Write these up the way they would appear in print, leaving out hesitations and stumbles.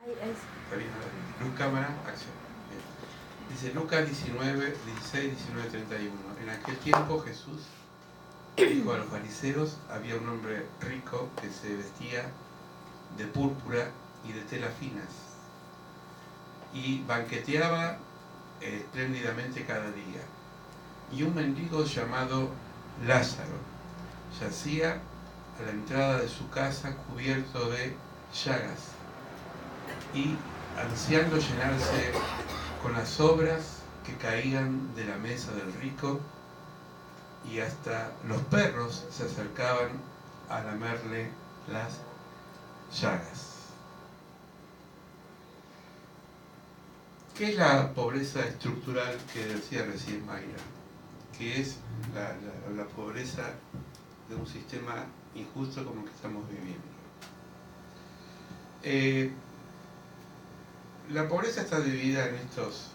Está bien, luz, cámara, acción. Bien. Dice Lucas 19, 16, 19, 31. En aquel tiempo Jesús dijo a los fariseos: había un hombre rico que se vestía de púrpura y de telas finas y banqueteaba espléndidamente cada día. Y un mendigo llamado Lázaro yacía a la entrada de su casa cubierto de llagas y ansiando llenarse con las sobras que caían de la mesa del rico, y hasta los perros se acercaban a lamerle las llagas. ¿Qué es la pobreza estructural que decía recién Mayra? Que es la pobreza de un sistema injusto como el que estamos viviendo. La pobreza está dividida en estos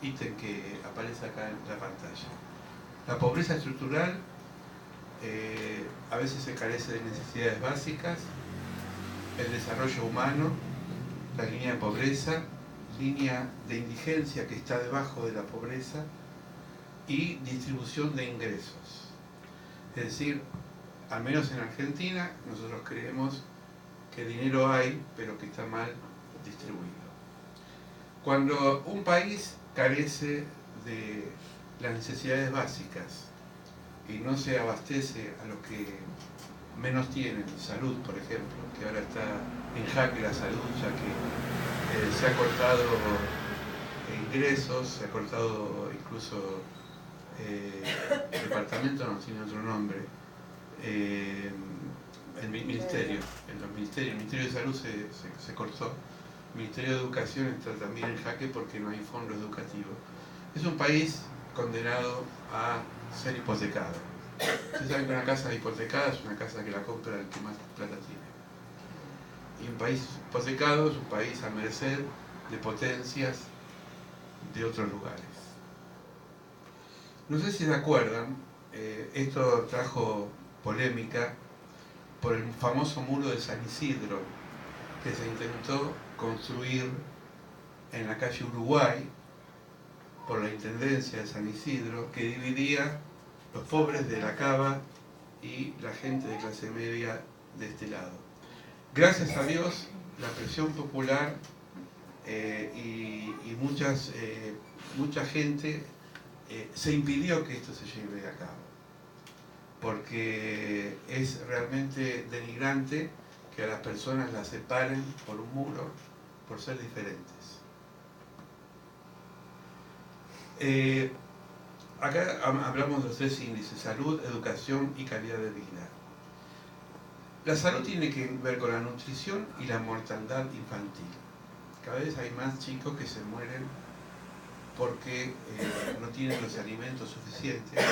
ítems que aparecen acá en la pantalla. La pobreza estructural a veces se carece de necesidades básicas, el desarrollo humano, la línea de pobreza, línea de indigencia que está debajo de la pobreza y distribución de ingresos. Es decir, al menos en Argentina, nosotros creemos que dinero hay, pero que está mal distribuido. Cuando un país carece de las necesidades básicas y no se abastece a los que menos tienen, salud por ejemplo, que ahora está en jaque la salud, ya que se ha cortado ingresos, se ha cortado incluso el departamento, no tiene otro nombre, el ministerio de salud se cortó, el Ministerio de Educación está también en jaque porque no hay fondo educativo. Es un país condenado a ser hipotecado. Ustedes saben que una casa hipotecada es una casa que la compra el que más plata tiene. Y un país hipotecado es un país a merced de potencias de otros lugares. No sé si se acuerdan, esto trajo polémica por el famoso muro de San Isidro que se intentó construir en la calle Uruguay por la Intendencia de San Isidro, que dividía los pobres de la Cava y la gente de clase media de este lado. Gracias a Dios, la presión popular y mucha gente se impidió que esto se lleve a cabo, porque es realmente denigrante que a las personas las separen por un muro por ser diferentes. Acá hablamos de los tres índices: salud, educación y calidad de vida. La salud tiene que ver con la nutrición y la mortandad infantil. Cada vez hay más chicos que se mueren porque no tienen los alimentos suficientes.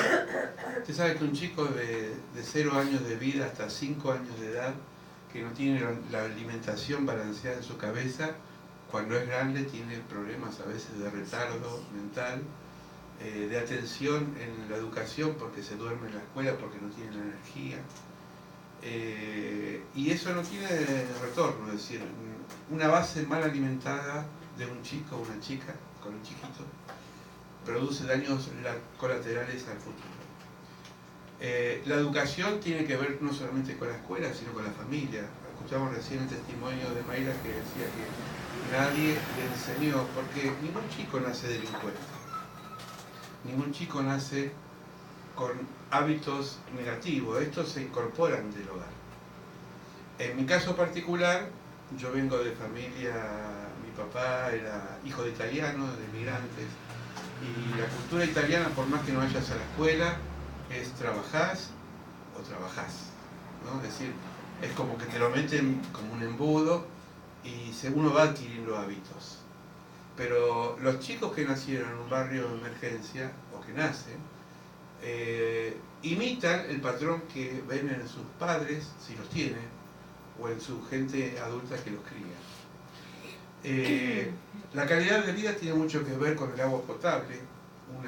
Usted sabe que un chico de 0 años de vida hasta 5 años de edad que no tiene la alimentación balanceada en su cabeza, cuando es grande tiene problemas a veces de retardo mental, de atención en la educación porque se duerme en la escuela, porque no tiene la energía. Y eso no tiene retorno, es decir, una base mal alimentada de un chico o una chica, con un chiquito, produce daños colaterales al futuro. La educación tiene que ver no solamente con la escuela, sino con la familia. Escuchamos recién el testimonio de Mayra que decía que nadie le enseñó, porque ningún chico nace delincuente, ningún chico nace con hábitos negativos, estos se incorporan del hogar. En mi caso particular, yo vengo de familia, mi papá era hijo de italianos, de migrantes, y la cultura italiana, por más que no vayas a la escuela, es trabajás o trabajás, ¿no? Es decir, es como que te lo meten como un embudo y uno va adquiriendo hábitos. Pero los chicos que nacieron en un barrio de emergencia, o que nacen, imitan el patrón que ven en sus padres, si los tienen, o en su gente adulta que los cría. La calidad de vida tiene mucho que ver con el agua potable. Un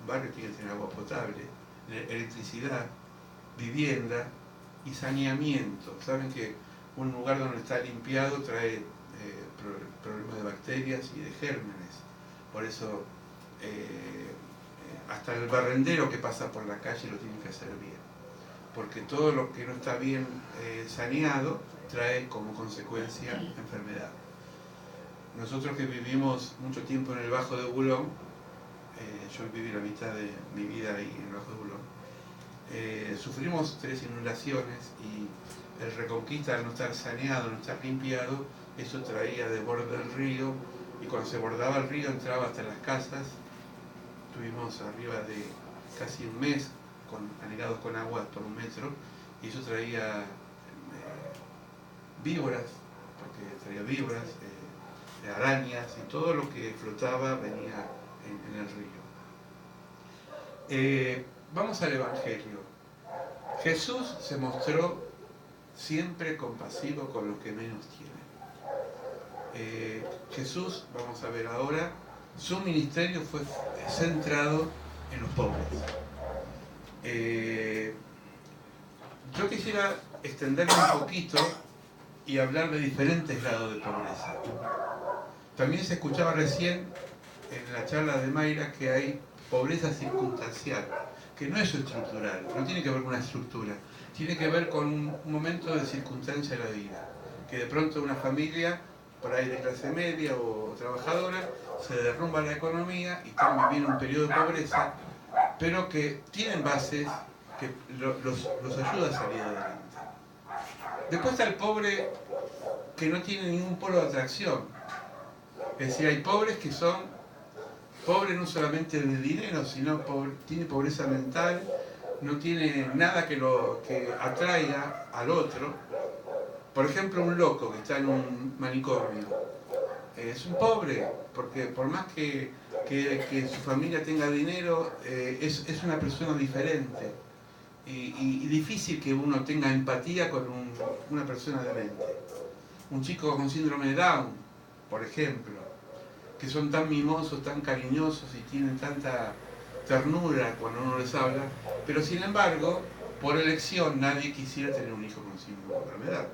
barrio tiene que tener agua potable, electricidad, vivienda y saneamiento. Saben que un lugar donde está limpiado trae problemas de bacterias y de gérmenes. Por eso hasta el barrendero que pasa por la calle lo tiene que hacer bien, porque todo lo que no está bien saneado trae como consecuencia enfermedad. Nosotros que vivimos mucho tiempo en el Bajo de Bulón, yo viví la mitad de mi vida ahí en el Bajo de Bulón, sufrimos 3 inundaciones y el Reconquista, al no estar saneado, no estar limpiado, eso traía de borde del río, y cuando se bordaba el río entraba hasta las casas. Estuvimos arriba de casi un mes anegados con agua por 1 metro, y eso traía víboras, porque traía víboras, arañas, y todo lo que flotaba venía en el río. Vamos al Evangelio. Jesús se mostró siempre compasivo con los que menos tienen. Jesús, vamos a ver ahora, su ministerio fue centrado en los pobres. Yo quisiera extenderme un poquito y hablar de diferentes grados de pobreza. También se escuchaba recién en la charla de Mayra que hay pobreza circunstancial, que no es estructural, no tiene que ver con una estructura, tiene que ver con un momento de circunstancia de la vida, que de pronto una familia, por ahí de clase media o trabajadora, se derrumba la economía y están viviendo un periodo de pobreza, pero que tienen bases que los ayuda a salir adelante. Después está el pobre que no tiene ningún polo de atracción. Es decir, hay pobres que son pobres no solamente de dinero, sino tiene pobreza mental, no tiene nada que atraiga al otro. Por ejemplo, un loco que está en un manicomio es un pobre, porque por más que su familia tenga dinero, es una persona diferente. Y difícil que uno tenga empatía con una persona demente. Un chico con síndrome de Down, por ejemplo, que son tan mimosos, tan cariñosos y tienen tanta ternura cuando uno les habla, pero sin embargo, por elección nadie quisiera tener un hijo con síndrome de enfermedad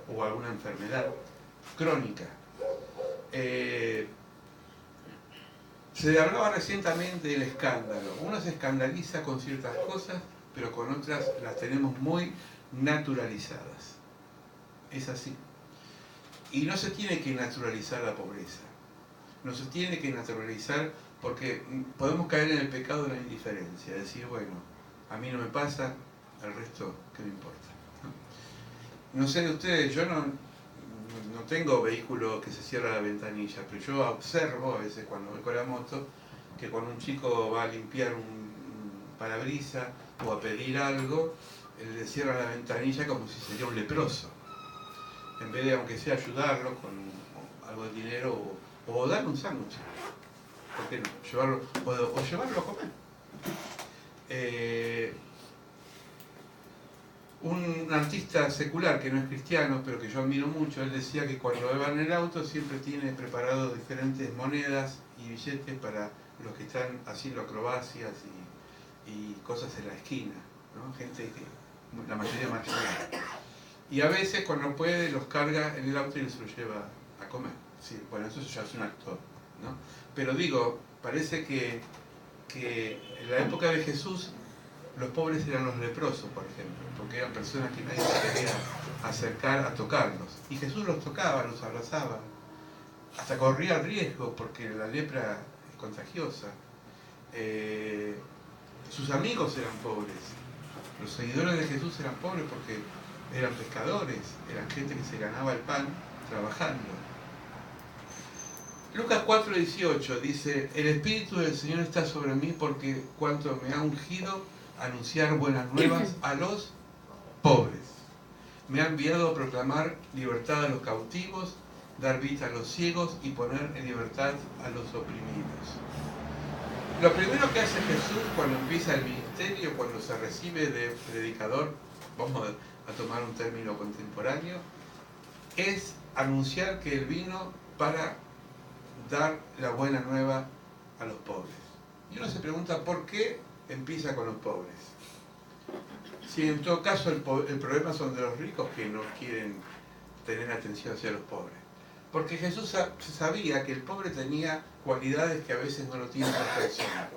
o alguna enfermedad crónica. Se hablaba recientemente del escándalo. Uno se escandaliza con ciertas cosas, pero con otras las tenemos muy naturalizadas. Es así. Y no se tiene que naturalizar la pobreza. No se tiene que naturalizar porque podemos caer en el pecado de la indiferencia. Decir, bueno, a mí no me pasa, al resto, ¿qué me importa? No sé de ustedes, yo no tengo vehículo que se cierra la ventanilla, pero yo observo a veces cuando voy con la moto que cuando un chico va a limpiar un parabrisas o a pedir algo, le cierra la ventanilla como si sería un leproso. En vez de, aunque sea, ayudarlo con algo de dinero o darle un sándwich. ¿Por qué no? O llevarlo a comer. Un artista secular que no es cristiano, pero que yo admiro mucho, él decía que cuando va en el auto siempre tiene preparado diferentes monedas y billetes para los que están haciendo acrobacias y cosas en la esquina, ¿no? Gente que la mayoría mayor. Y a veces cuando puede los carga en el auto y se los lleva a comer. Sí, bueno, eso ya es un actor, ¿no? Pero digo, parece que en la época de Jesús los pobres eran los leprosos, por ejemplo, porque eran personas que nadie se quería acercar a tocarlos. Y Jesús los tocaba, los abrazaba, hasta corría riesgo porque la lepra es contagiosa. Sus amigos eran pobres, los seguidores de Jesús eran pobres porque eran pescadores, eran gente que se ganaba el pan trabajando. Lucas 4:18 dice: el Espíritu del Señor está sobre mí porque cuanto me ha ungido a anunciar buenas nuevas a los pobres. Me ha enviado a proclamar libertad a los cautivos, dar vista a los ciegos y poner en libertad a los oprimidos. Lo primero que hace Jesús cuando empieza el ministerio, cuando se recibe de predicador, vamos a tomar un término contemporáneo, es anunciar que Él vino para dar la buena nueva a los pobres. Y uno se pregunta, ¿por qué empieza con los pobres? Si en todo caso el problema son de los ricos que no quieren tener atención hacia los pobres. Porque Jesús sabía que el pobre tenía cualidades que a veces no lo tiene la persona.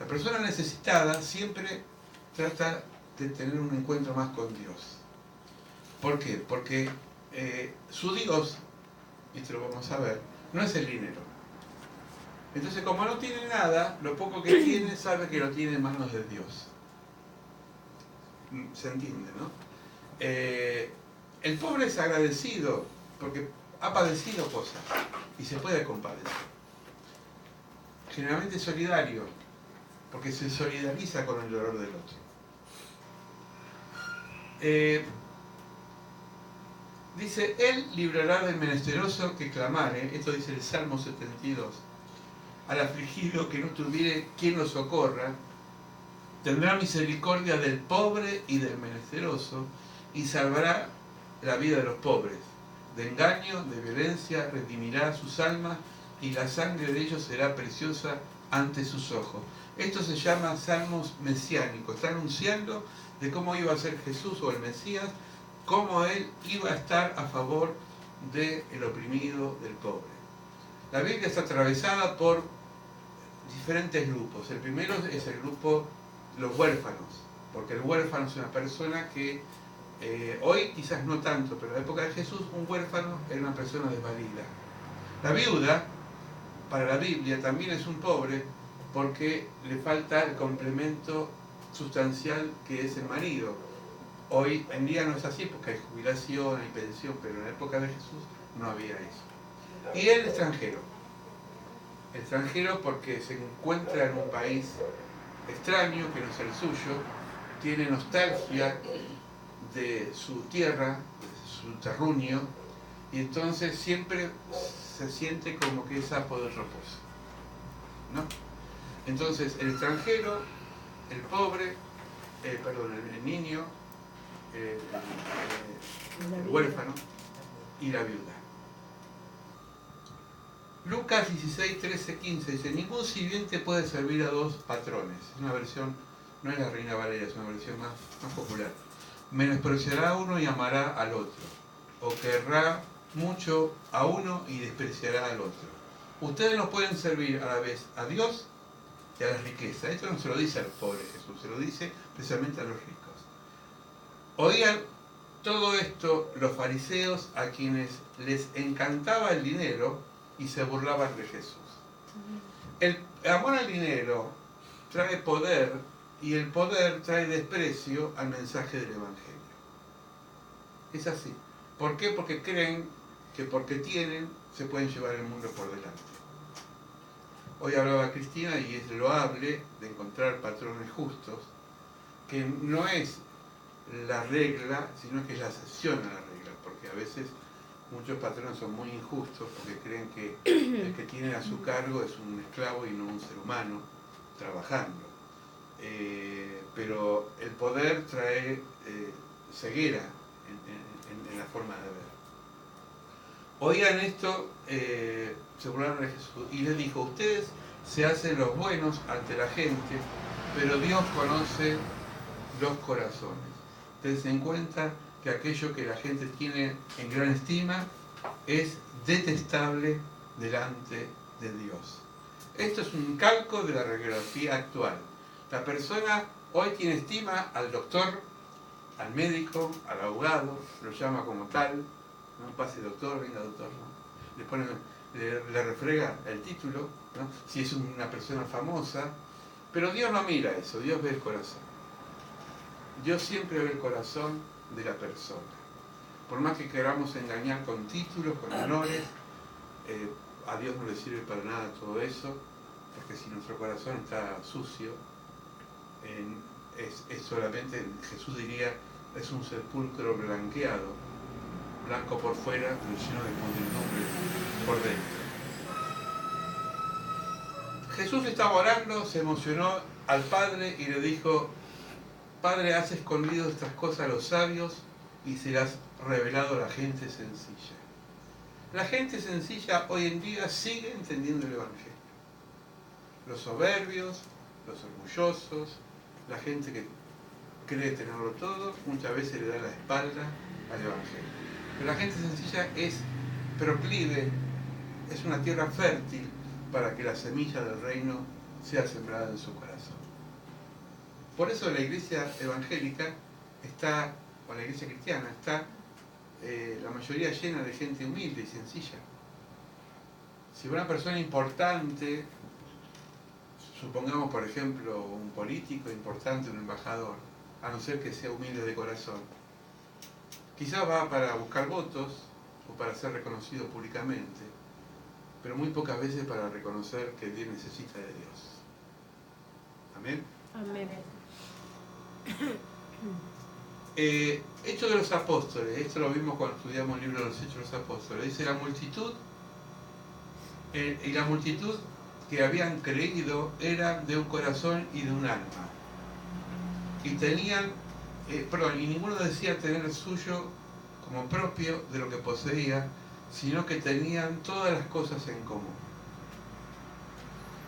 La persona necesitada siempre trata de tener un encuentro más con Dios. ¿Por qué? Porque su Dios, y esto lo vamos a ver, no es el dinero. Entonces, como no tiene nada, lo poco que tiene sabe que lo tiene en manos de Dios. ¿Se entiende, no? El pobre es agradecido porque ha padecido cosas y se puede compadecer. Generalmente es solidario porque se solidariza con el dolor del otro. Dice, Él librará del menesteroso que clamare, esto dice el Salmo 72, al afligido que no tuviere quien lo socorra, tendrá misericordia del pobre y del menesteroso y salvará la vida de los pobres. De engaño, de violencia, redimirá sus almas y la sangre de ellos será preciosa ante sus ojos. Esto se llama salmos mesiánicos. Está anunciando de cómo iba a ser Jesús o el Mesías, cómo Él iba a estar a favor del oprimido, del pobre. La Biblia está atravesada por diferentes grupos. El primero es el grupo los huérfanos, porque el huérfano es una persona que hoy quizás no tanto, pero en la época de Jesús un huérfano era una persona desvalida. La viuda, para la Biblia, también es un pobre porque le falta el complemento sustancial que es el marido. Hoy en día no es así porque hay jubilación, hay pensión, pero en la época de Jesús no había eso. Y el extranjero. Extranjero porque se encuentra en un país extraño, que no es el suyo, tiene nostalgia de su tierra, de su terruño, y entonces siempre se siente como que es sapo de reposo, ¿no? Entonces el extranjero, el pobre, el niño, el huérfano y la viuda. Lucas 16, 13, 15 dice, ningún sirviente puede servir a dos patrones. Es una versión, no es la Reina Valera, es una versión más popular. Menospreciará a uno y amará al otro, o querrá mucho a uno y despreciará al otro. Ustedes no pueden servir a la vez a Dios y a la riqueza. Esto no se lo dice a los pobres Jesús, se lo dice precisamente a los ricos. Oían todo esto los fariseos, a quienes les encantaba el dinero y se burlaban de Jesús. El amor al dinero trae poder y el poder trae desprecio al mensaje del Evangelio. Es así. ¿Por qué? Porque creen que porque tienen se pueden llevar el mundo por delante. Hoy hablaba Cristina y es loable de encontrar patrones justos, que no es la regla, sino que es la excepción a la regla, porque a veces muchos patrones son muy injustos porque creen que el que tiene a su cargo es un esclavo y no un ser humano trabajando. Pero el poder trae ceguera en la forma de ver. Oigan esto, se burlaron de Jesús y les dijo, ustedes se hacen los buenos ante la gente, pero Dios conoce los corazones. Ustedes se den cuenta que aquello que la gente tiene en gran estima es detestable delante de Dios. Esto es un calco de la radiografía actual. La persona hoy tiene estima al doctor, al médico, al abogado, lo llama como tal, no pase doctor, venga doctor, ¿no? Le pone, le refrega el título, ¿no? Si es una persona famosa, pero Dios no mira eso, Dios ve el corazón. Dios siempre ve el corazón de la persona. Por más que queramos engañar con títulos, con honores, a Dios no le sirve para nada todo eso, porque si nuestro corazón está sucio, es solamente, Jesús diría, es un sepulcro blanqueado, blanco por fuera, pero lleno de podredumbre por dentro. Jesús estaba orando, se emocionó al Padre y le dijo, Padre, has escondido estas cosas a los sabios y se las has revelado a la gente sencilla. La gente sencilla hoy en día sigue entendiendo el Evangelio. Los soberbios, los orgullosos, la gente que cree tenerlo todo, muchas veces le da la espalda al Evangelio. Pero la gente sencilla es proclive, es una tierra fértil para que la semilla del reino sea sembrada en su corazón. Por eso la iglesia evangélica está, o la iglesia cristiana, está la mayoría llena de gente humilde y sencilla. Si una persona importante, supongamos por ejemplo un político importante, un embajador, a no ser que sea humilde de corazón, quizás va para buscar votos o para ser reconocido públicamente, pero muy pocas veces para reconocer que Dios necesita de Dios. Amén. Amén. Hechos de los Apóstoles, esto lo vimos cuando estudiamos el libro de los Hechos de los Apóstoles, dice la multitud, y la multitud que habían creído eran de un corazón y de un alma. Y tenían, y ninguno decía tener suyo como propio de lo que poseía, sino que tenían todas las cosas en común.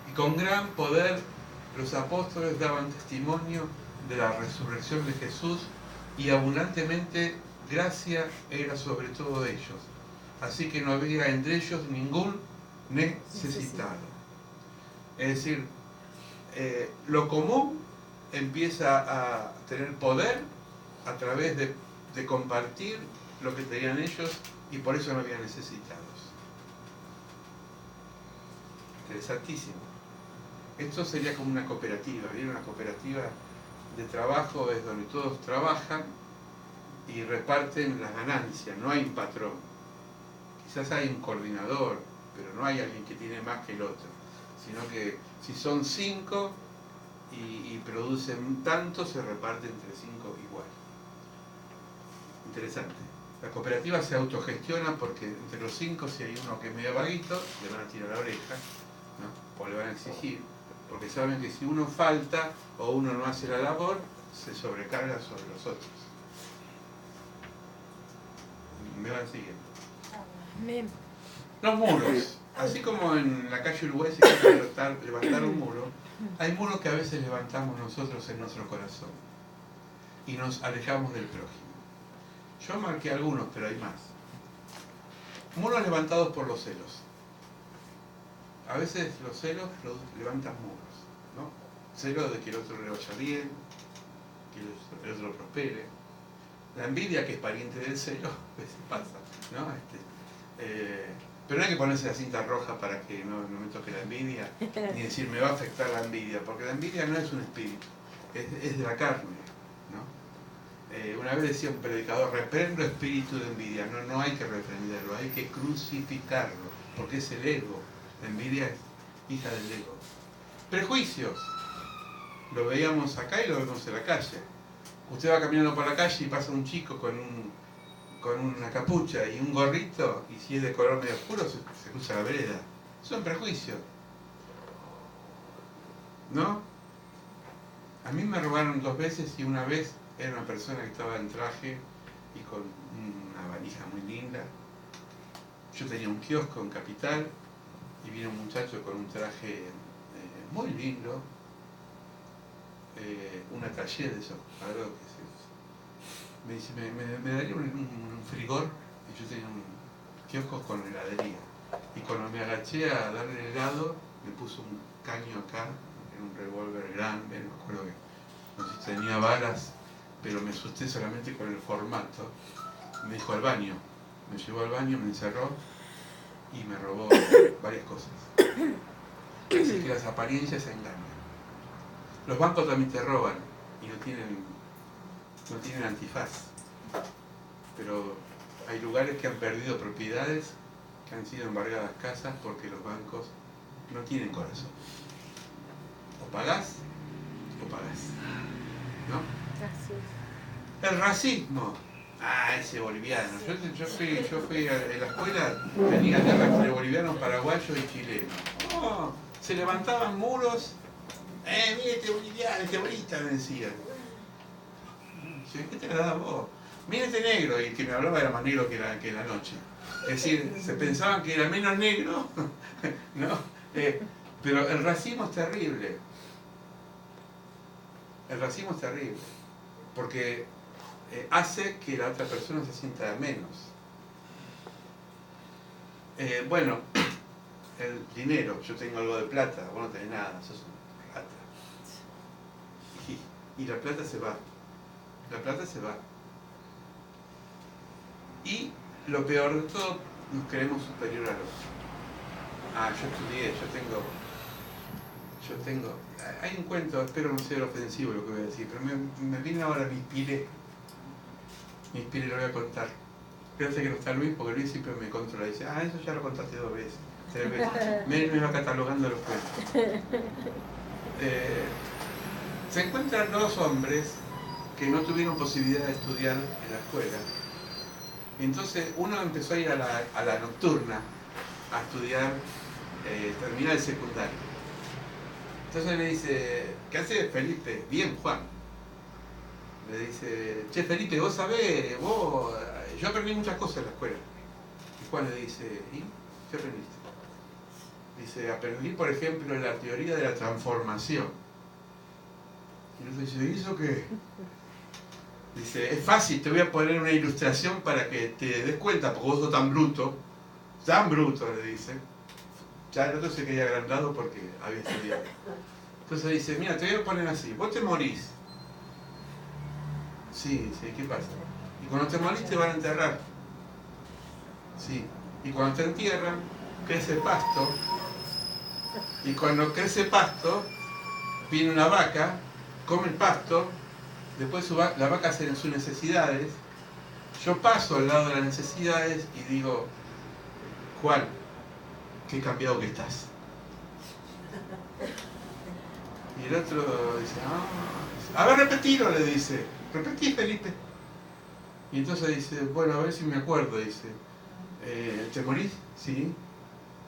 Y con gran poder los apóstoles daban testimonio de la resurrección de Jesús, y abundantemente gracia era sobre todo ellos. Así que no había entre ellos ningún necesitado. Es decir, lo común empieza a tener poder a través de compartir lo que tenían ellos, y por eso no había necesitados. Interesantísimo. Esto sería como una cooperativa, ¿bien? Una cooperativa de trabajo es donde todos trabajan y reparten las ganancias, no hay un patrón. Quizás hay un coordinador, pero no hay alguien que tiene más que el otro, sino que si son 5 y producen tanto, se reparte entre 5 igual. Interesante. La cooperativa se autogestiona porque entre los 5, si hay uno que es medio vaguito, le van a tirar la oreja, ¿no? O le van a exigir, porque saben que si uno falta o uno no hace la labor, se sobrecarga sobre los otros. ¿Me van siguiendo? Amén. Los muros. Así como en la calle Uruguay se quiere levantar un muro, hay muros que a veces levantamos nosotros en nuestro corazón y nos alejamos del prójimo. Yo marqué algunos, pero hay más. Muros levantados por los celos. A veces los celos levantan muros, ¿no? Celos de que el otro le vaya bien, que el otro prospere. La envidia, que es pariente del celo, a veces pasa, ¿no? Pero no hay que ponerse la cinta roja para que no me toque la envidia, ni decir me va a afectar la envidia, porque la envidia no es un espíritu, es de la carne, ¿no? Una vez decía un predicador, reprendo espíritu de envidia. No hay que reprenderlo, hay que crucificarlo, porque es el ego. La envidia es hija del ego. Prejuicios. Lo veíamos acá y lo vemos en la calle. Usted va caminando por la calle y pasa un chico con una capucha y un gorrito, y si es de color medio oscuro se cruza la vereda. Son prejuicios, ¿no? A mí me robaron 2 veces, y una vez era una persona que estaba en traje y con una valija muy linda. Yo tenía un kiosco en Capital y vino un muchacho con un traje muy lindo, una taller de eso, algo que me dice, ¿me daría un frigor? Y yo tenía un kiosco con heladería. Y cuando me agaché a darle el helado, me puso un caño acá, en un revólver grande, me acuerdo que no sé si tenía balas, pero me asusté solamente con el formato. Me dijo al baño, me llevó al baño, me encerró y me robó varias cosas. Así que las apariencias engañan. Los bancos también te roban y no tienen antifaz. Pero hay lugares que han perdido propiedades, que han sido embargadas casas porque los bancos no tienen corazón. O pagás, ¿no? Así es. El racismo. Ah, ese boliviano. Yo fui a la escuela, tenía guerra entre bolivianos, paraguayos y chilenos. Oh, se levantaban muros. Mire este boliviano, este bolita, me decían. ¿Qué te la das vos? Mira este negro, y el que me hablaba era más negro que la noche. Es decir, se pensaban que era menos negro, ¿no? Pero el racismo es terrible. El racismo es terrible, porque hace que la otra persona se sienta menos. Bueno, el dinero, yo tengo algo de plata, vos no tenés nada, sos un rata. Y la plata se va. La plata se va. Y lo peor de todo, nos creemos superior a los. Yo estudié, yo tengo. Hay un cuento, espero no ser ofensivo lo que voy a decir, pero me viene ahora, me inspiré, lo voy a contar. Fíjate que no está Luis, porque Luis siempre me controla y dice, eso ya lo contaste 2 veces, 3 veces. Me va catalogando los cuentos. Se encuentran 2 hombres que no tuvieron posibilidad de estudiar en la escuela. Entonces uno empezó a ir a la nocturna a estudiar, terminar el secundario. Entonces le dice, ¿qué haces, Felipe? Bien, Juan. Le dice, che, Felipe, vos sabés, yo aprendí muchas cosas en la escuela. Y Juan le dice, ¿y qué aprendiste? Dice, aprendí, por ejemplo, la teoría de la transformación. Y el otro dice, ¿y eso qué? Dice, es fácil, te voy a poner una ilustración para que te des cuenta, porque vos sos tan bruto, le dice. Ya el otro se quedó agrandado porque había estudiado. Entonces dice, mira, te voy a poner así, vos te morís. Sí, ¿qué pasa? Y cuando te morís te van a enterrar. Sí. Y cuando te entierran, crece pasto. Y cuando crece pasto, viene una vaca, come el pasto, después la vaca hace sus necesidades. Yo paso al lado de las necesidades y digo, Juan, qué cambiado que estás. Y el otro dice, a ver, repetilo, le dice. Repetí, Felipe. Y entonces dice, bueno, a ver si me acuerdo, dice. ¿Te morís? Sí.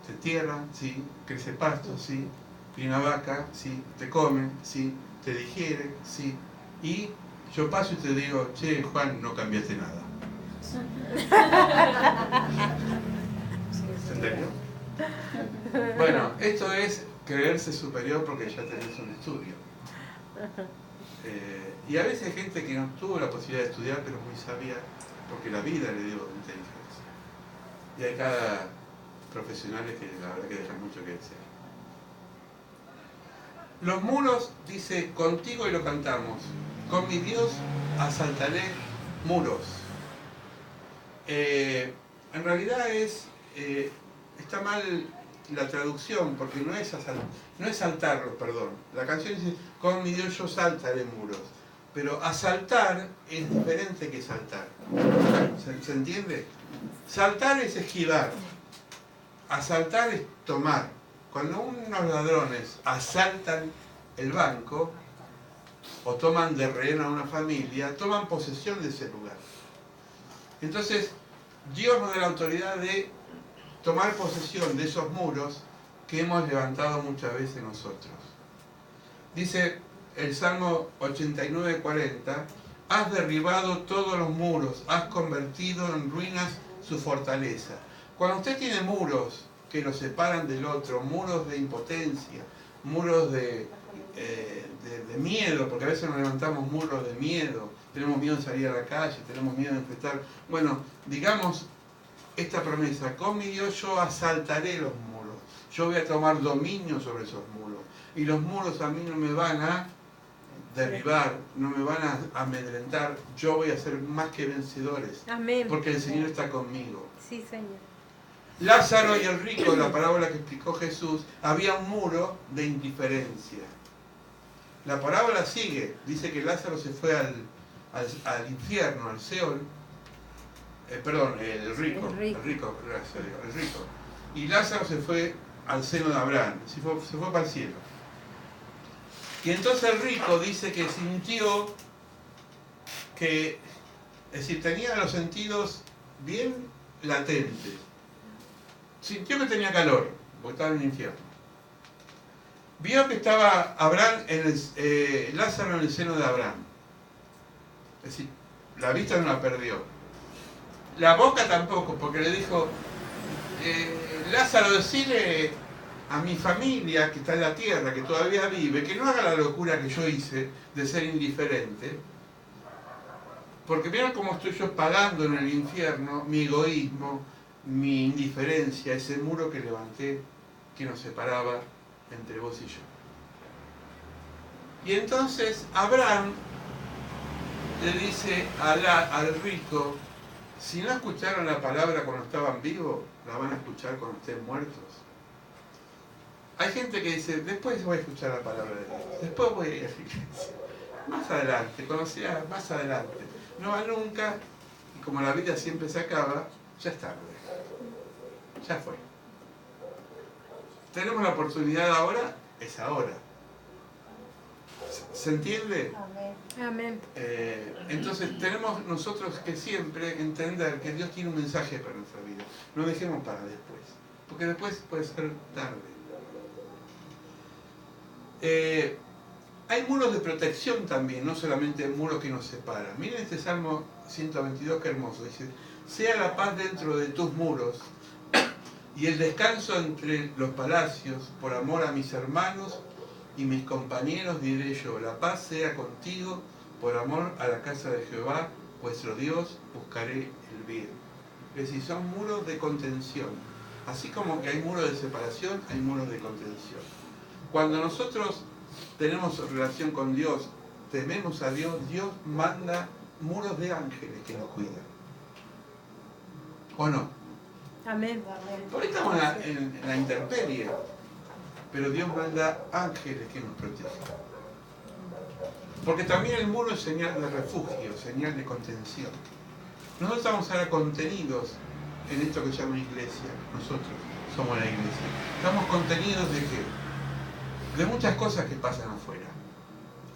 ¿Te entierran? Sí. ¿Crece pasto? Sí. Viene una vaca? Sí. ¿Te comen? Sí. ¿Te digiere? Sí. Y yo paso y te digo, che, Juan, no cambiaste nada. ¿Se entendió? Bueno, esto es creerse superior porque ya tenés un estudio. Y a veces hay gente que no tuvo la posibilidad de estudiar, pero es muy sabia porque la vida le dio inteligencia. Y hay cada profesionales que la verdad que dejan mucho que desear. Los muros, dice, contigo y lo cantamos. Con mi Dios asaltaré muros. En realidad está mal la traducción, porque no es saltarlos, perdón. La canción dice, con mi Dios yo saltaré muros. Pero asaltar es diferente que saltar. ¿Se entiende? Saltar es esquivar. Asaltar es tomar. Cuando unos ladrones asaltan el banco, o toman de rehén a una familia, toman posesión de ese lugar. Entonces, Dios nos da la autoridad de tomar posesión de esos muros que hemos levantado muchas veces nosotros. Dice el Salmo 89:40, has derribado todos los muros, has convertido en ruinas su fortaleza. Cuando usted tiene muros que lo separan del otro, muros de impotencia, muros de miedo, porque a veces nos levantamos muros de miedo, tenemos miedo de salir a la calle, tenemos miedo de enfrentar. Bueno, digamos esta promesa, con mi Dios yo asaltaré los muros, yo voy a tomar dominio sobre esos muros, y los muros a mí no me van a derribar, no me van a amedrentar, yo voy a ser más que vencedores. Amén. Porque el Señor está conmigo. Sí, Señor. Lázaro y el rico, la parábola que explicó Jesús, había un muro de indiferencia. La parábola sigue, dice que Lázaro se fue al infierno, al Seol, el rico, gracias a Dios, el rico. Y Lázaro se fue al seno de Abraham, se fue para el cielo. Y entonces el rico dice que sintió que, es decir, tenía los sentidos bien latentes. Sintió que tenía calor, porque estaba en el infierno. Vio que estaba Lázaro en el seno de Abraham. Es decir, la vista no la perdió. La boca tampoco, porque le dijo, Lázaro, decile a mi familia que está en la tierra, que todavía vive, que no haga la locura que yo hice de ser indiferente, porque mira cómo estoy yo pagando en el infierno mi egoísmo, mi indiferencia, ese muro que levanté que nos separaba entre vos y yo. Y entonces Abraham le dice al rico, si no escucharon la palabra cuando estaban vivos, la van a escuchar cuando estén muertos. Hay gente que dice, después voy a escuchar la palabra de Dios, después voy a ir a la iglesia, más adelante, conocía más adelante. No va nunca, y como la vida siempre se acaba, ya es tarde, ya fue. Tenemos la oportunidad ahora, es ahora. ¿Se entiende? Amén. Entonces tenemos nosotros que siempre entender que Dios tiene un mensaje para nuestra vida. No dejemos para después, porque después puede ser tarde. Hay muros de protección también, no solamente muros que nos separan. Miren este Salmo 122, qué hermoso. Dice, sea la paz dentro de tus muros y el descanso entre los palacios, por amor a mis hermanos y mis compañeros diré yo, la paz sea contigo, por amor a la casa de Jehová, vuestro Dios, buscaré el bien. Es decir, son muros de contención. Así como que hay muros de separación, hay muros de contención. Cuando nosotros tenemos relación con Dios, tememos a Dios, Dios manda muros de ángeles que nos cuidan. ¿O no? Amén. Por ahí estamos en la intemperie, pero Dios manda ángeles que nos protegen. Porque también el muro es señal de refugio, señal de contención. Nosotros estamos ahora contenidos en esto que se llama iglesia. Nosotros somos la iglesia. Estamos contenidos ¿de qué? De muchas cosas que pasan afuera.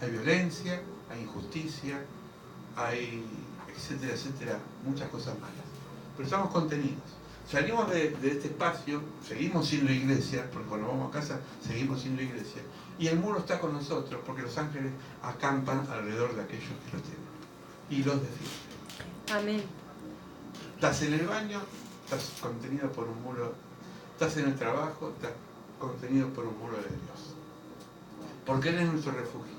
Hay violencia, hay injusticia, hay etcétera, etcétera, muchas cosas malas. Pero estamos contenidos. Salimos de este espacio, seguimos siendo iglesia, porque cuando vamos a casa seguimos siendo iglesia, y el muro está con nosotros, porque los ángeles acampan alrededor de aquellos que lo tienen y los defienden. Amén. Estás en el baño, estás contenido por un muro. Estás en el trabajo, estás contenido por un muro de Dios. Porque Él es nuestro refugio,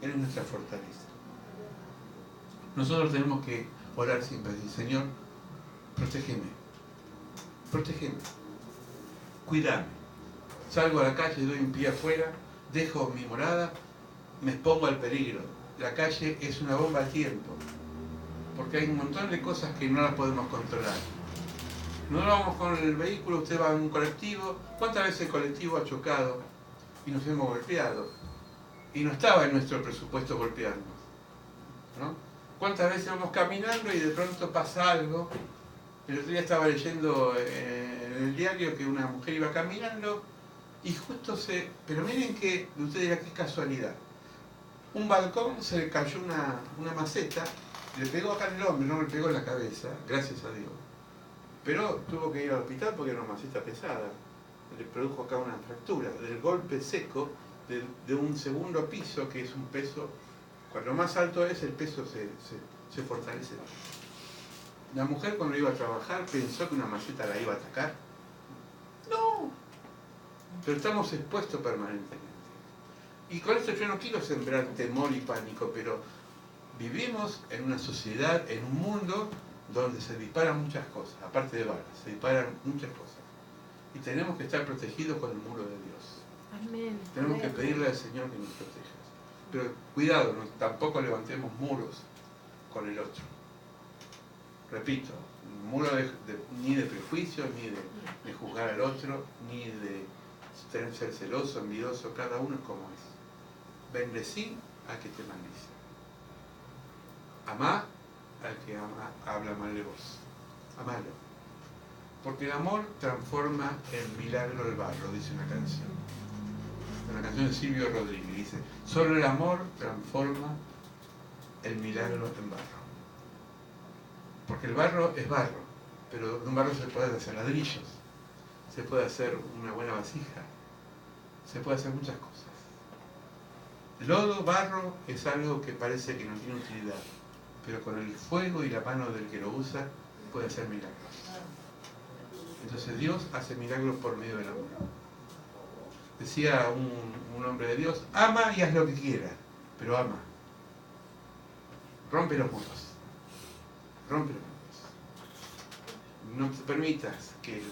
Él es nuestra fortaleza. Nosotros tenemos que orar siempre, decir, Señor, protégeme, cuídame. Salgo a la calle, doy un pie afuera, dejo mi morada, me expongo al peligro. La calle es una bomba de tiempo, porque hay un montón de cosas que no las podemos controlar. No vamos con el vehículo, usted va en un colectivo. ¿Cuántas veces el colectivo ha chocado y nos hemos golpeado? Y no estaba en nuestro presupuesto golpearnos, ¿no? ¿Cuántas veces vamos caminando y de pronto pasa algo? El otro día estaba leyendo en el diario que una mujer iba caminando y justo pero miren que, usted dirá, qué casualidad. Un balcón se le cayó una maceta, le pegó acá en el hombro, no le pegó en la cabeza, gracias a Dios. Pero tuvo que ir al hospital porque era una maceta pesada. Le produjo acá una fractura del golpe seco de un segundo piso, que es un peso, cuanto más alto es, el peso se fortalece. La mujer cuando iba a trabajar pensó que una maceta la iba a atacar. No. Pero estamos expuestos permanentemente. Y con esto yo no quiero sembrar temor y pánico, pero vivimos en una sociedad, en un mundo donde se disparan muchas cosas, aparte de balas, se disparan muchas cosas. Y tenemos que estar protegidos con el muro de Dios. Amén. Tenemos que pedirle al Señor que nos proteja. Pero cuidado, tampoco levantemos muros con el otro. Repito, muro ni de prejuicio, ni de juzgar al otro, ni de ser celoso, envidioso, cada uno es como es. Bendecí al que te maldice. Amá al que habla mal de vos. Amalo. Porque el amor transforma en milagro el barro, dice una canción. Una canción de Silvio Rodríguez dice, solo el amor transforma el milagro en barro. Porque el barro es barro, pero de un barro se puede hacer ladrillos, se puede hacer una buena vasija, se puede hacer muchas cosas. Lodo, barro, es algo que parece que no tiene utilidad, pero con el fuego y la mano del que lo usa puede hacer milagros. Entonces Dios hace milagros por medio del amor. Decía un hombre de Dios, ama y haz lo que quieras, pero ama. Rompe los muros. Rompe los muros. no te permitas que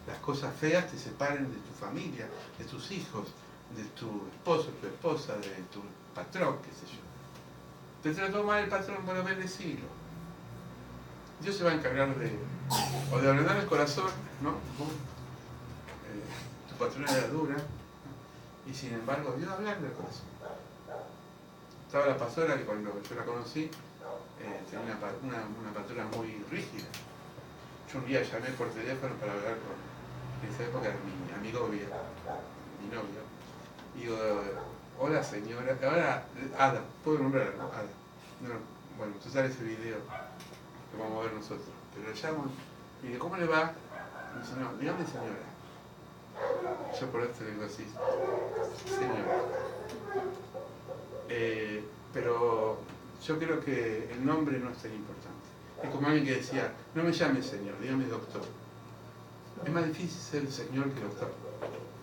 las cosas feas te separen de tu familia, de tus hijos, de tu esposo, tu esposa, de tu patrón, qué sé yo. Te trató mal el patrón, bueno, bendecilo. Dios se va a encargar de ordenar el corazón, ¿no? Tu patrón era dura, y sin embargo Dios habla del corazón. Estaba la pastora que cuando yo la conocí tenía una pastora muy rígida. Yo un día llamé por teléfono para hablar con, en esa época era mi amigo, mi novio. Digo, hola señora, ahora Ada, puedo nombrarla, ¿no? Ada. No, bueno, tú sabes ese video que vamos a ver nosotros. Pero le llamo y digo, ¿cómo le va? Y dice, no, dígame señora. Yo por esto le digo así, señora. Pero yo creo que el nombre no es tan importante. Es como alguien que decía, no me llame señor, dígame doctor. Es más difícil ser señor que doctor,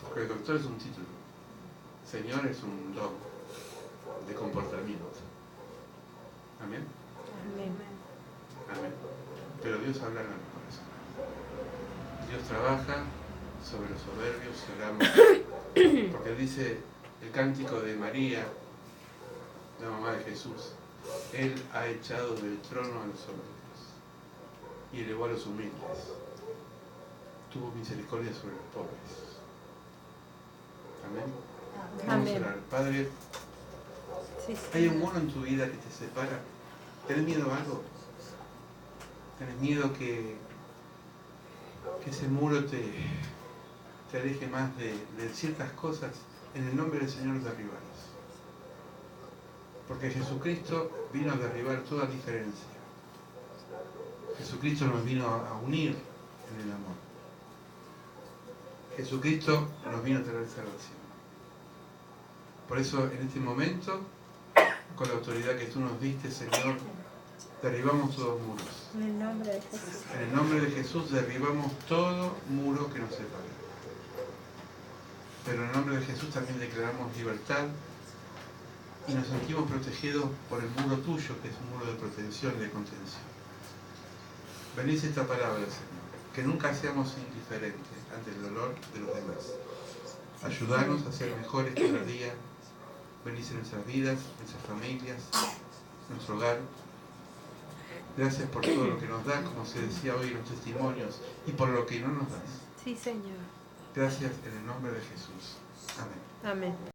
porque el doctor es un título. Señor es un don de comportamiento. ¿Amén? Amén. Amén. Pero Dios habla en el corazón. Dios trabaja sobre los soberbios y oramos. Porque dice el cántico de María, la mamá de Jesús, Él ha echado del trono a los soberbios y elevó a los humildes. Tuvo misericordia sobre los pobres. Amén. Vamos a orar. Padre, Sí, ¿hay un muro en tu vida que te separa? ¿Tenés miedo a algo? ¿Tenés miedo que ese muro te aleje más de ciertas cosas? En el nombre del Señor derribalos. Porque Jesucristo vino a derribar toda diferencia. Jesucristo nos vino a unir en el amor. Jesucristo nos vino a traer salvación. Por eso en este momento, con la autoridad que tú nos diste, Señor, derribamos todos muros. En el nombre de Jesús. En el nombre de Jesús derribamos todo muro que nos separe. Pero en el nombre de Jesús también declaramos libertad y nos sentimos protegidos por el muro tuyo, que es un muro de protección y de contención. Bendice esta palabra, Señor, que nunca seamos indiferentes ante el dolor de los demás. Ayúdanos a ser mejores cada día. Bendice nuestras vidas, nuestras familias, nuestro hogar. Gracias por todo lo que nos das, como se decía hoy en los testimonios, y por lo que no nos das. Sí, Señor. Gracias en el nombre de Jesús. Amén. Amén.